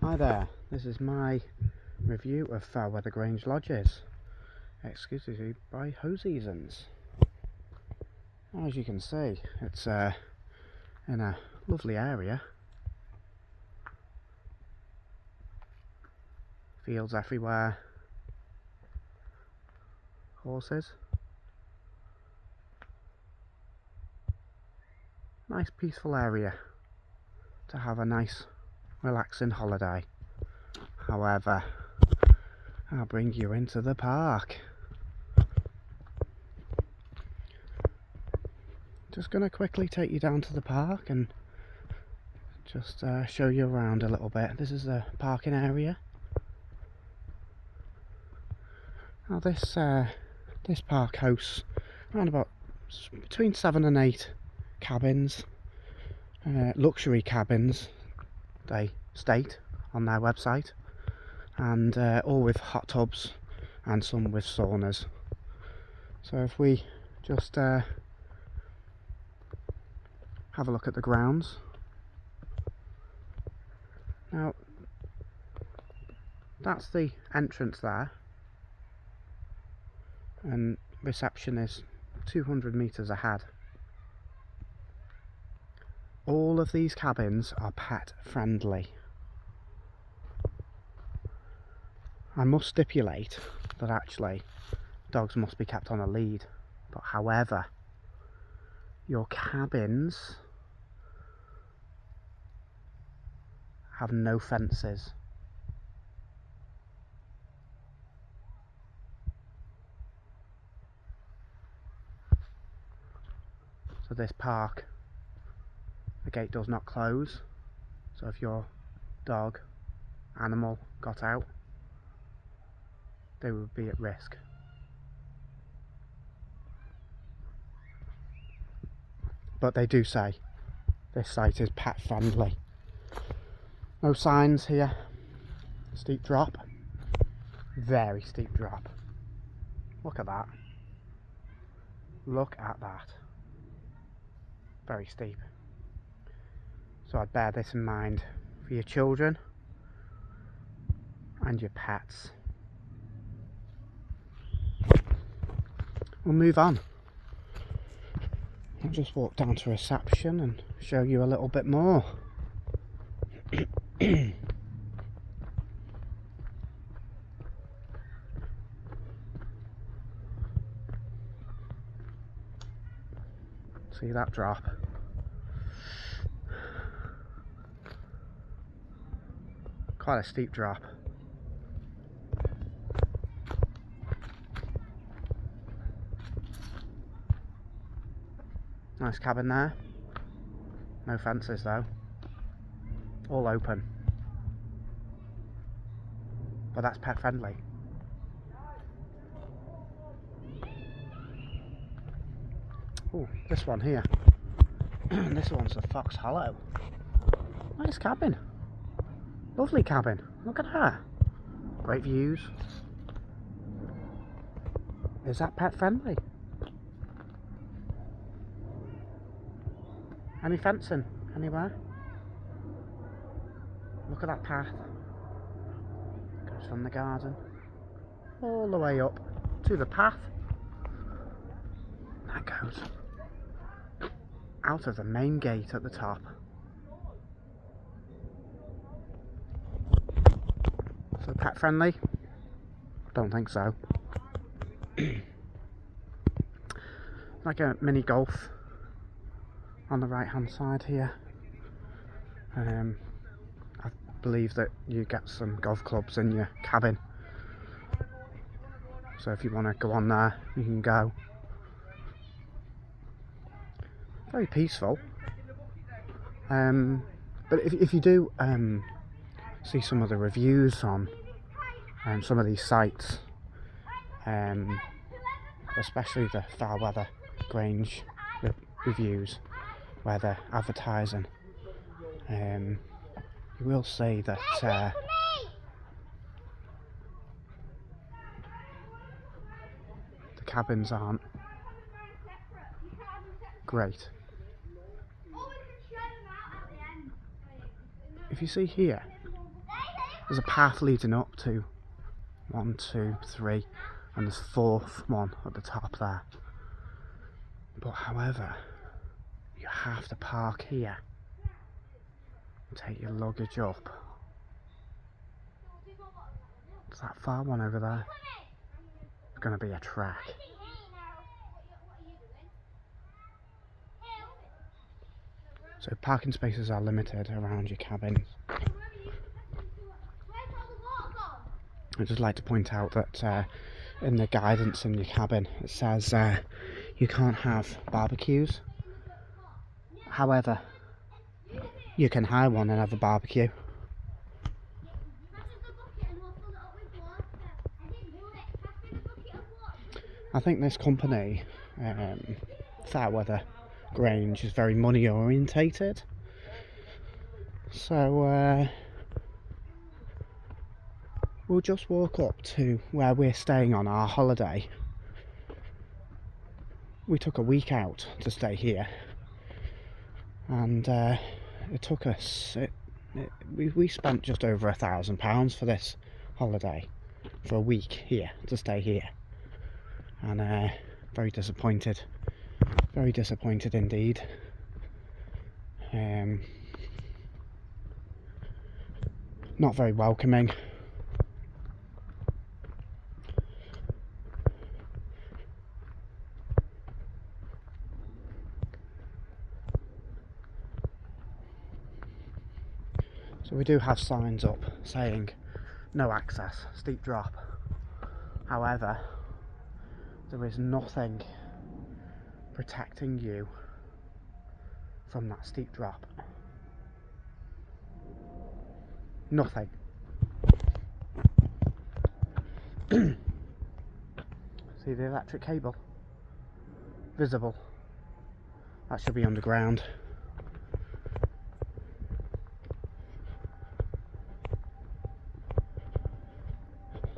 Hi there, this is my review of Faweather Grange lodges, exclusively by Hoseasons. As you can see, it's in a lovely area. Fields everywhere, horses. Nice peaceful area to have a nice relaxing holiday. However, I'll bring you into the park. Just going to quickly take you down to the park and just show you around a little bit. This is the parking area. Now this park hosts around about between 7 and 8 cabins, luxury cabins they state on their website, and all with hot tubs and some with saunas. So if we just have a look at the grounds. Now that's the entrance there, and reception is 200 metres ahead. All of these cabins are pet friendly. I must stipulate that actually dogs must be kept on a lead, but however, your cabins have no fences. So this park, the gate does not close, so if your dog, animal got out, they would be at risk. But they do say this site is pet friendly. No signs here. Steep drop. Very steep drop. Look at that. Look at that. Very steep. So I'd bear this in mind for your children and your pets. We'll move on. I'll just walk down to reception and show you a little bit more. See that drop? Quite a steep drop. Nice cabin there. No fences though. All open. But that's pet friendly. Oh, this one here. This one's the Fox Hollow. Nice cabin. Lovely cabin. Look at that. Great views. Is that pet friendly? Any fencing anywhere? Look at that path. Goes from the garden all the way up to the path. That goes out of the main gate at the top. So pet friendly? Don't think so. Like a mini golf on the right hand side here. I believe that you get some golf clubs in your cabin, so if you want to go on there you can go. Very peaceful, but if you do see some of the reviews on some of these sites, especially the Faweather Grange reviews where they're advertising, you will see that the cabins aren't great. If you see here, There's a path leading up to 1, 2, 3, and there's 4th one at the top there. But however, you have to park here and take your luggage up. It's that far one over there. It's going to be a trek. So parking spaces are limited around your cabins. I'd just like to point out that in the guidance in your cabin it says you can't have barbecues. However, you can hire one and have a barbecue. I think this company, Faweather Grange, is very money orientated. So we'll just walk up to where we're staying on our holiday. We took a week out to stay here, and it took us. We spent just over £1,000 for this holiday, for a week here to stay here, and very disappointed indeed. Not very welcoming. So we do have signs up saying no access, steep drop. However, there is nothing protecting you from that steep drop. Nothing. See the electric cable? Visible. That should be underground.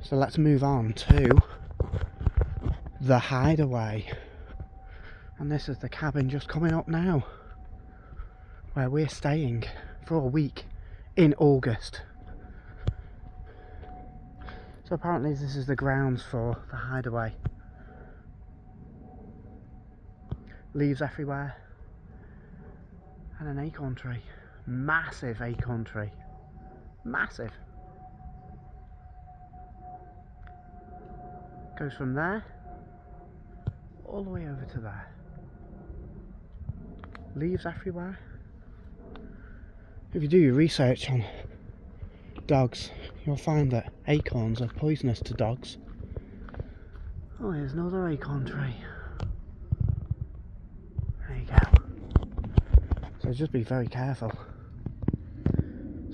So let's move on to the hideaway. And this is the cabin just coming up now, where we're staying for a week in August. So apparently this is the grounds for the hideaway. Leaves everywhere. And an acorn tree. Massive acorn tree. Massive. Goes from there all the way over to there. Leaves everywhere. If you do your research on dogs, you'll find that acorns are poisonous to dogs. Oh, here's another acorn tree. There you go. So just be very careful.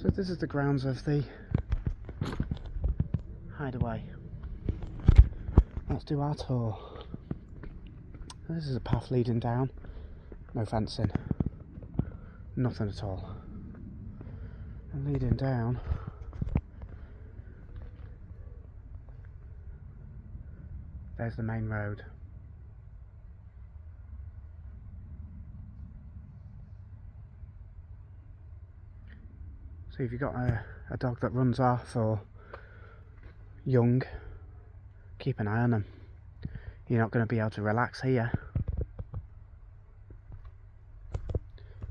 So this is the grounds of the hideaway. Let's do our tour. This is a path leading down. No fencing. Nothing at all. And leading down, there's the main road. So if you've got a dog that runs off or young, keep an eye on them. You're not going to be able to relax here.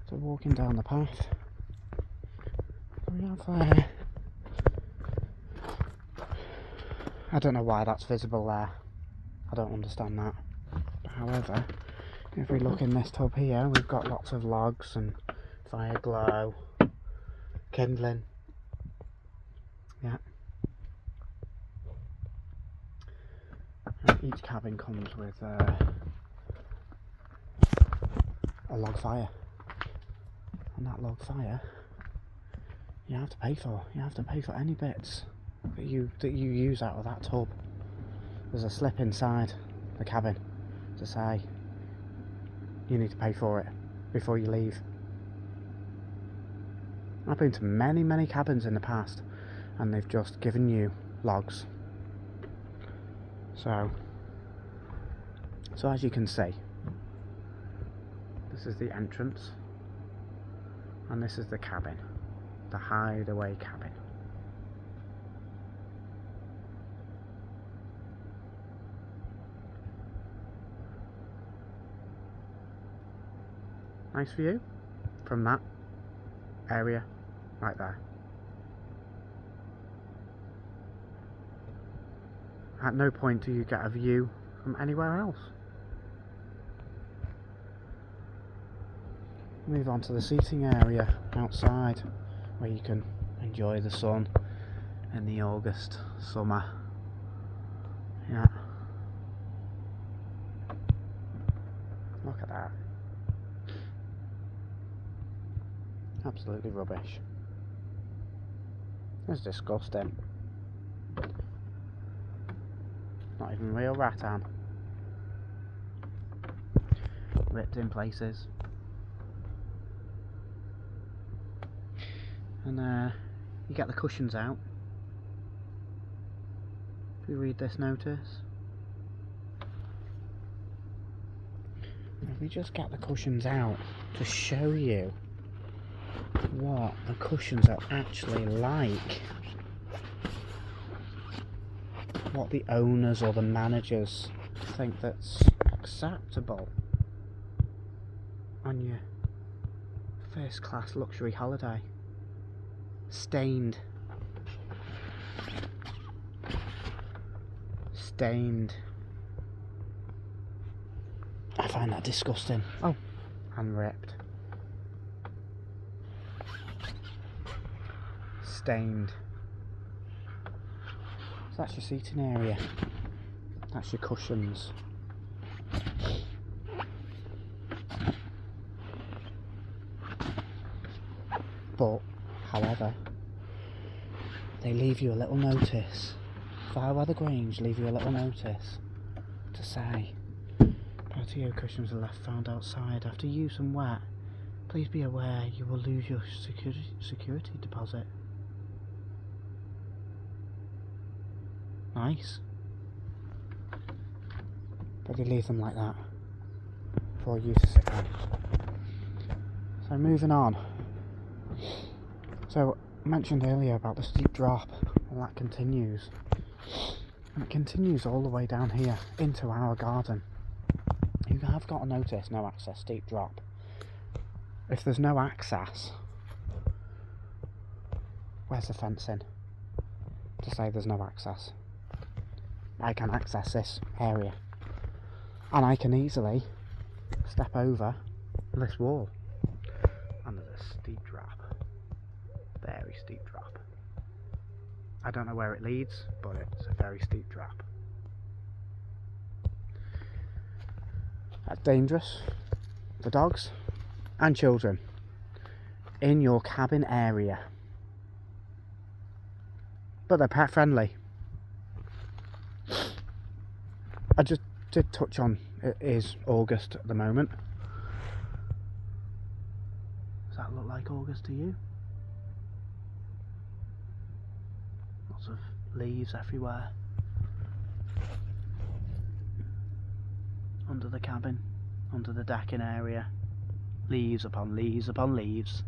So walking down the path, we have I don't know why that's visible there. I don't understand that. But however, if we look in this tub here, we've got lots of logs and fire glow, kindling. Yeah. And each cabin comes with a log fire, and that log fire you have to pay for. You have to pay for any bits that you use out of that tub. There's a slip inside the cabin to say you need to pay for it before you leave. I've been to many cabins in the past, and they've just given you logs. So as you can see, this is the entrance, and this is the cabin, the hideaway cabin. Nice view from that area right there. At no point do you get a view from anywhere else. Move on to the seating area outside, where you can enjoy the sun in the August summer. Yeah. Look at that. Absolutely rubbish. It's disgusting. Not even real rattan. Ripped in places. And you get the cushions out. If we read this notice. If we just get the cushions out to show you what the cushions are actually like. What the owners or the managers think that's acceptable on your first class luxury holiday. Stained. Stained. I find that disgusting. Oh, and ripped. Stained. So that's your seating area. That's your cushions. But, however, they leave you a little notice. Faweather Grange leave you a little notice to say, patio cushions are left found outside after use and wet. Please be aware you will lose your security deposit. Nice. But they leave them like that for you to sit on. So moving on. So I mentioned earlier about the steep drop, and that continues. And it continues all the way down here into our garden. You have got to notice no access, steep drop. If there's no access, where's the fencing to say there's no access? I can access this area, and I can easily step over this wall. And there's a steep drop, very steep drop. I don't know where it leads, but it's a very steep drop. That's dangerous for dogs and children in your cabin area, but they're pet friendly. I just did touch on it is August at the moment. Does that look like August to you? Lots of leaves everywhere. Under the cabin, under the decking area. Leaves upon leaves upon leaves.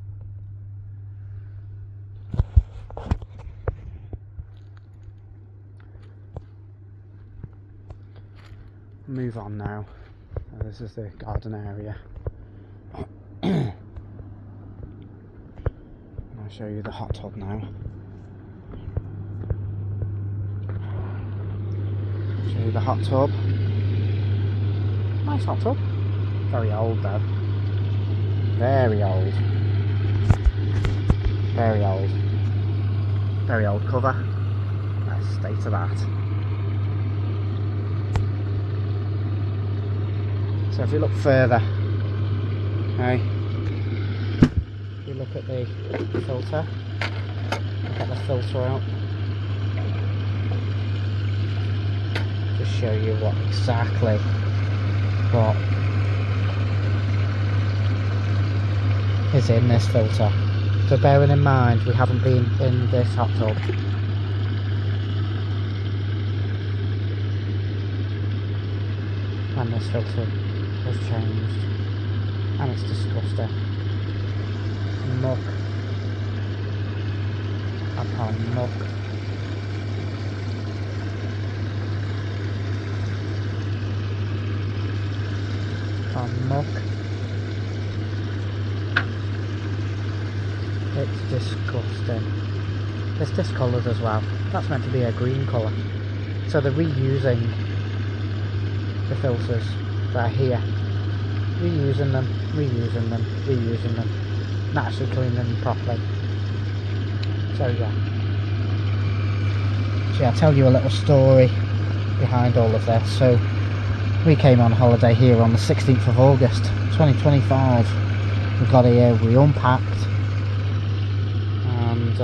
Move on now. This is the garden area. And I'll show you the hot tub now. Show you the hot tub. Nice hot tub. Very old though. Very old. Very old. Very old cover. Let's stay to that. So if you look further, okay, if you look at the filter, get the filter out, just show you what exactly what is in this filter. So bearing in mind we haven't been in this hot tub. And this filter has changed, and it's disgusting. Muck upon muck. Upon muck. disgusting. It's discoloured as well. That's meant to be a green colour. So they're reusing the filters that are here. Reusing them, reusing them, reusing them. Not actually cleaning them properly. So yeah. So I'll tell you a little story behind all of this. So we came on holiday here on the 16th of August 2025. We got here, we unpacked, and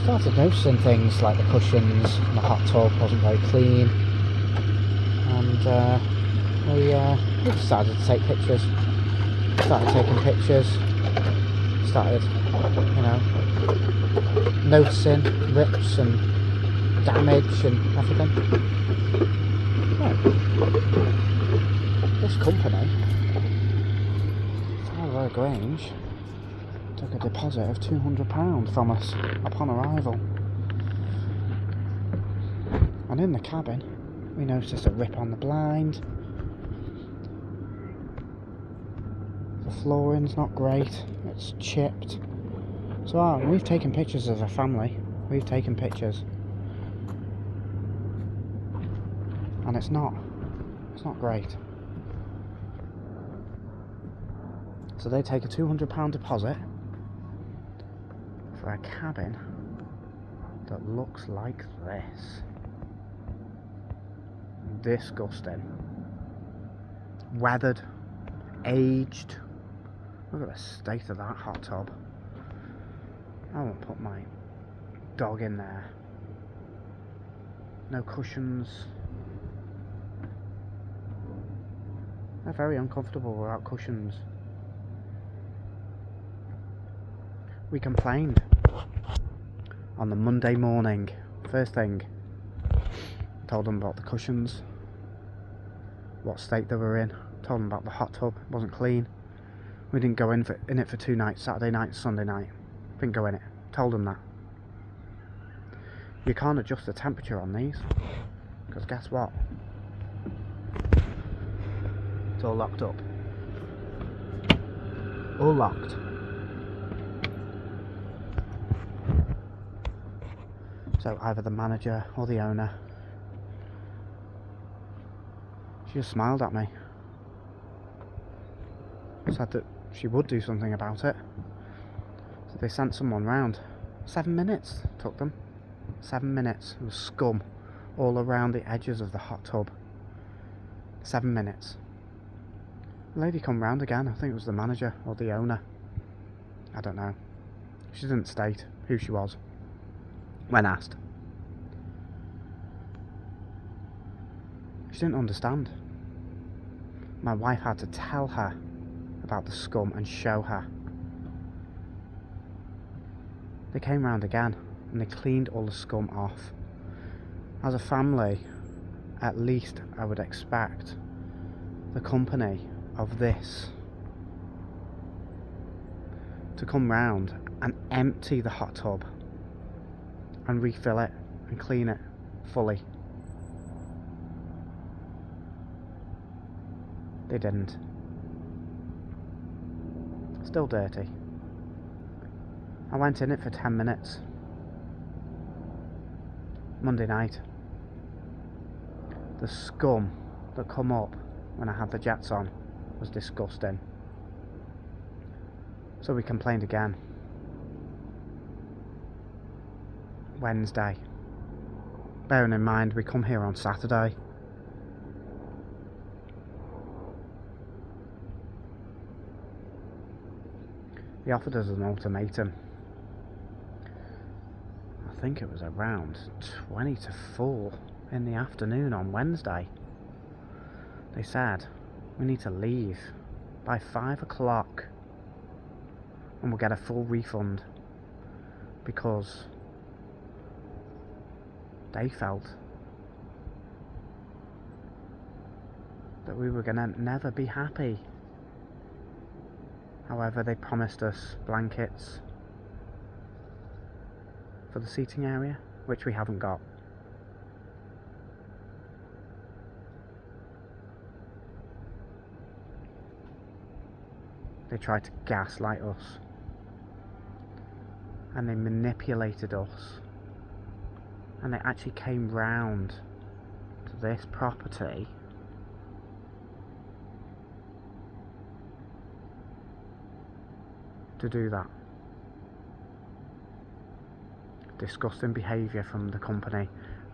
started noticing things like the cushions and the hot tub wasn't very clean, and we decided to take pictures. Started taking pictures, started, you know, noticing rips and damage and everything. Well, this company, Faweather Grange, took a deposit of £200 from us upon arrival. And in the cabin, we noticed a rip on the blind. The flooring's not great, it's chipped. So we've taken pictures as a family. We've taken pictures. And it's not great. So they take a £200 deposit for a cabin that looks like this. Disgusting. Weathered, aged. Look at the state of that hot tub. I won't put my dog in there. No cushions. They're very uncomfortable without cushions. We complained on the Monday morning. First thing, told them about the cushions, what state they were in, told them about the hot tub, it wasn't clean. We didn't go in it for 2 nights, Saturday night, Sunday night. Didn't go in it. Told them that. You can't adjust the temperature on these, because guess what? It's all locked up. All locked. So either the manager or the owner, she just smiled at me. Said that she would do something about it. So they sent someone round. 7 minutes took them. 7 minutes. There was scum all around the edges of the hot tub. 7 minutes. The lady come round again. I think it was the manager or the owner. I don't know. She didn't state who she was when asked. She didn't understand. My wife had to tell her about the scum and show her. They came round again and they cleaned all the scum off. As a family, at least I would expect the company of this to come round and empty the hot tub and refill it and clean it fully. They didn't. Still dirty. I went in it for 10 minutes. Monday night. The scum that come up when I had the jets on was disgusting. So we complained again. Wednesday. Bearing in mind we come here on Saturday. They offered us an ultimatum. I think it was around 20 to 4 in the afternoon on Wednesday. They said, we need to leave by 5 o'clock and we'll get a full refund, because they felt that we were going to never be happy. However, they promised us blankets for the seating area, which we haven't got. They tried to gaslight us. and they manipulated us, and they actually came round to this property to do that. Disgusting behaviour from the company,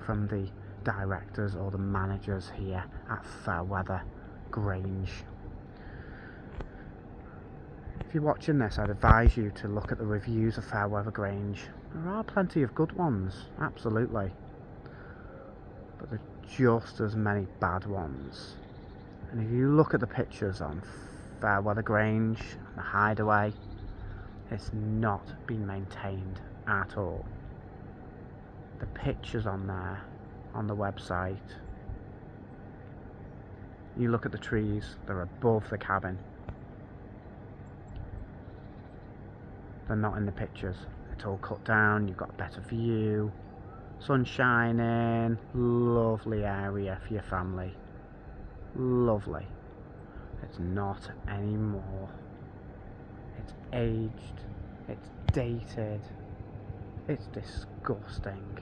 from the directors or the managers here at Faweather Grange. If you're watching this, I'd advise you to look at the reviews of Faweather Grange. There are plenty of good ones, absolutely, but there are just as many bad ones. And if you look at the pictures on Faweather Grange and the Hideaway, it's not been maintained at all. The pictures on there, on the website, you look at the trees, they're above the cabin. They're not in the pictures. It's all cut down, you've got a better view, sun shining, lovely area for your family. Lovely. It's not anymore. It's aged, it's dated, it's disgusting,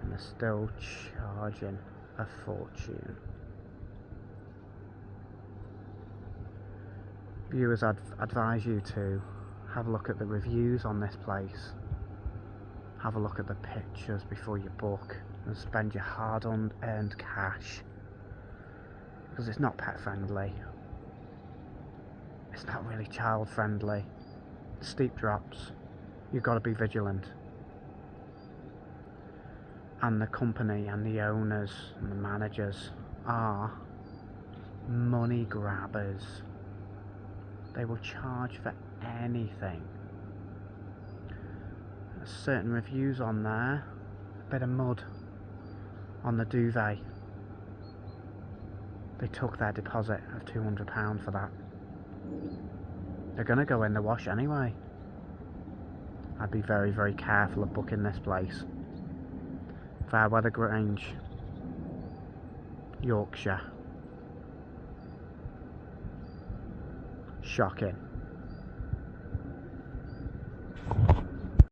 and they're still charging a fortune. Viewers, I'd advise you to have a look at the reviews on this place. Have a look at the pictures before you book and spend your hard-earned cash, because it's not pet friendly. It's not really child friendly. Steep drops. You've got to be vigilant. And the company and the owners and the managers are money grabbers. They will charge for anything. There's certain reviews on there. A bit of mud on the duvet. They took their deposit of £200 for that. They're going to go in the wash anyway. I'd be very, very careful of booking this place. Faweather Grange, Yorkshire. Shocking.